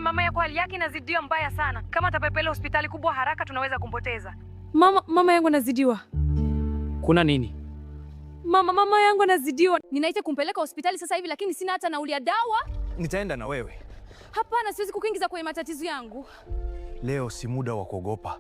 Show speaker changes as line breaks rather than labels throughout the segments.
mama yako hali yake inazidiwa mbaya sana. Kama atapepele hospitali kubwa haraka tunaweza kumpoteza.
Mama yangu anazidiwa.
Kuna nini?
Mama yangu anazidiwa. Ninaita kumpeleka hospitali sasa hivi lakini sina hata nauli ya dawa.
Nitaenda na wewe.
Hapana, siwezi kukuingiza kwenye matatizo yangu.
Leo si muda wa kuogopa.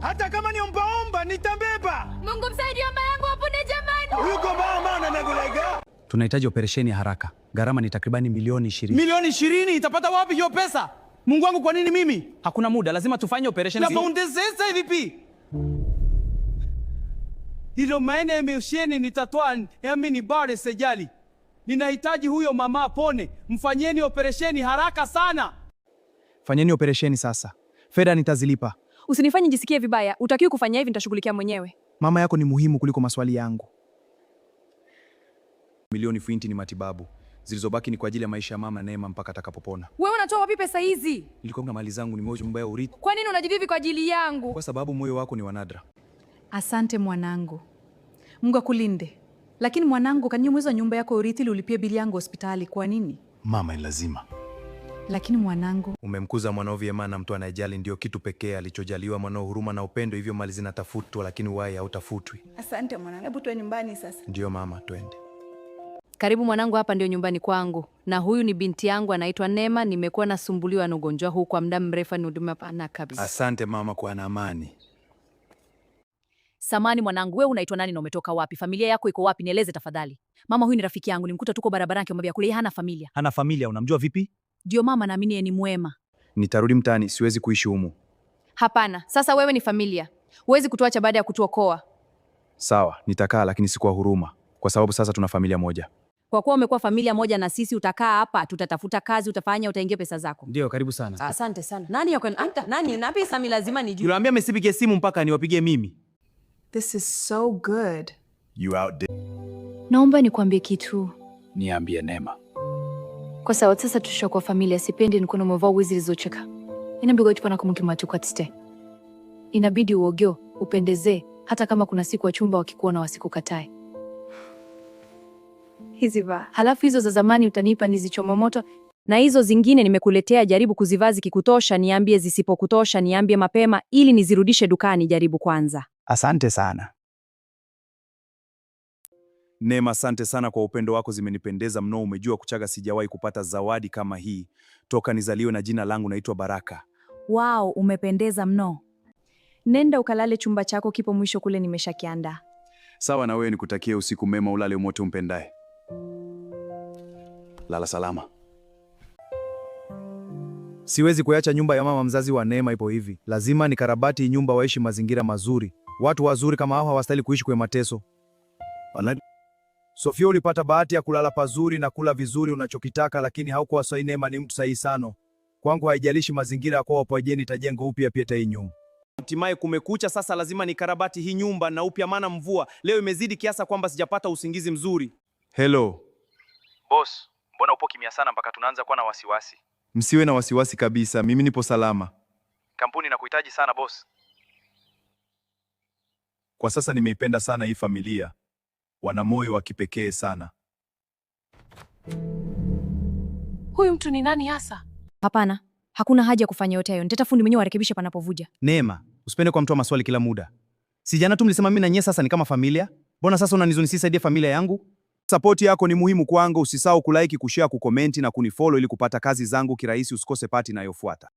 Hata kama ni ombaomba nitabeba.
Mungu msaidie mama yangu apone jamani.
Yuko mama na nagulega.
Tunahitaji operesheni ya haraka. Gharama ni takribani milioni 20.
Milioni 20 itapata wapi hiyo pesa? Mungu wangu, kwa nini mimi?
Hakuna muda, lazima tufanye operesheni.
Na maundezesa vipi? Hilo maene emesheni nitatoa yami ni bare sejali. Ninahitaji huyo mama apone. Mfanyeni operesheni haraka sana.
Fanyeni operesheni sasa. Fedha nitazilipa.
Usinifanye jisikie vibaya. Utakiwa kufanya hivi, nitashughulikia mwenyewe.
Mama yako ni muhimu kuliko maswali yangu. Milioni 20 ni matibabu. Zilizobaki ni kwa ajili ya maisha ya mama Neema mpaka atakapopona.
Wewe unatoa wapi pesa hizi?
Nilikonga mali zangu, nimeoja nyumba ya urithi.
Kwa nini unajivivi kwa ajili yangu?
Kwa sababu moyo wako ni wa nadra.
Asante mwanangu. Mungu akulinde. Lakini mwanangu, kaniumwiza nyumba yako urithi ili ulipie bili yangu hospitali. Kwa nini?
Mama ni lazima.
Lakini mwanangu,
Umemkuza mwanao vyema na mtu anayejali ndio kitu pekee alichojaliwa mwanao, huruma na upendo. Hivyo mali zinatafutwa lakini uhai hautafutwi.
asante mwanangu. Hebu tuwe nyumbani sasa.
Ndio mama, twende.
Karibu mwanangu, hapa ndio nyumbani kwangu. Na huyu ni binti yangu anaitwa Neema. Nimekuwa nasumbuliwa na ugonjwa huu kwa muda mrefu, ni huduma pana kabisa.
Asante mama kwa amani.
Samani mwanangu, wewe unaitwa nani na umetoka wapi? Familia yako iko wapi? Nieleze tafadhali. Mama huyu ni rafiki yangu, nimkuta tuko barabarani akimwambia kule hana familia.
Hana familia? Unamjua vipi?
Ndio mama, naamini yeye ni mwema.
Nitarudi mtaani, siwezi kuishi humu.
Hapana, sasa wewe ni familia. Huwezi kutuacha baada ya kutuokoa.
Sawa, nitakaa lakini si kwa huruma, kwa sababu sasa tuna familia moja.
Kwa kuwa umekuwa familia moja na sisi, utakaa hapa, tutatafuta kazi, utafanya, utaingia pesa zako.
Ndio, karibu sana.
Asante sana. Nani yako? Nani? Na pesa mimi lazima nijue.
Yule msipige simu mpaka niwapigie mimi.
This is so good.
You out there.
Naomba nikwambie kitu.
Niambie Neema.
Kwa sababu sasa tushakuwa familia, sipendi nikuona umevaa wizi zilizocheka. Inabidi tupana kumkima tu katiste. Inabidi uogeo, upendezee, hata kama kuna siku wa chumba wakikuona wasikukatae. Hizi va. Halafu hizo za zamani utanipa nizichoma moto,
Na hizo zingine nimekuletea, jaribu kuzivaa, zikikutosha niambie, zisipokutosha niambie mapema ili nizirudishe dukani. Jaribu kwanza.
Asante sana Neema, asante sana kwa upendo wako, zimenipendeza mno. Umejua kuchaga, sijawahi kupata zawadi kama hii toka nizaliwe, na jina langu naitwa Baraka.
Wow, umependeza mno. Nenda ukalale, chumba chako kipo mwisho kule, nimeshakiandaa.
Sawa, na wewe nikutakie usiku mema, ulale umote umpendaye. Lala salama. Siwezi kuacha nyumba ya mama mzazi wa Neema ipo hivi. Lazima nikarabati nyumba, waishi mazingira mazuri. Watu wazuri kama hao hawastahili kuishi kwa mateso. Sofia, ulipata bahati ya kulala pazuri na kula vizuri unachokitaka, lakini haukuwa sahihi. Neema ni mtu sahihi sana. Kwangu haijalishi mazingira yako hapo, je, nitajenga upya pia hii nyumba. Hatimaye kumekucha, sasa lazima nikarabati hii nyumba na upya, maana mvua leo imezidi kiasi kwamba sijapata usingizi mzuri. Hello.
Boss, mbona upo kimya sana mpaka tunaanza kuwa na wasiwasi?
Msiwe na wasiwasi kabisa, mimi nipo salama.
Kampuni inakuhitaji sana boss.
Kwa sasa nimeipenda sana hii familia. Wana moyo wa kipekee sana.
Huyu mtu ni nani hasa?
Hapana, hakuna haja ya kufanya yote hayo. Nitata fundi mwenyewe arekebishe panapovuja.
Neema, usipende kwa mtu maswali kila muda. Si jana tu mlisema mimi na nyie sasa ni kama familia? Mbona sasa unanizonisaidia familia yangu? Support yako ni muhimu kwangu. Usisahau kulike, kushare, kukomenti na kunifollow ili kupata kazi zangu kirahisi. Usikose pati inayofuata.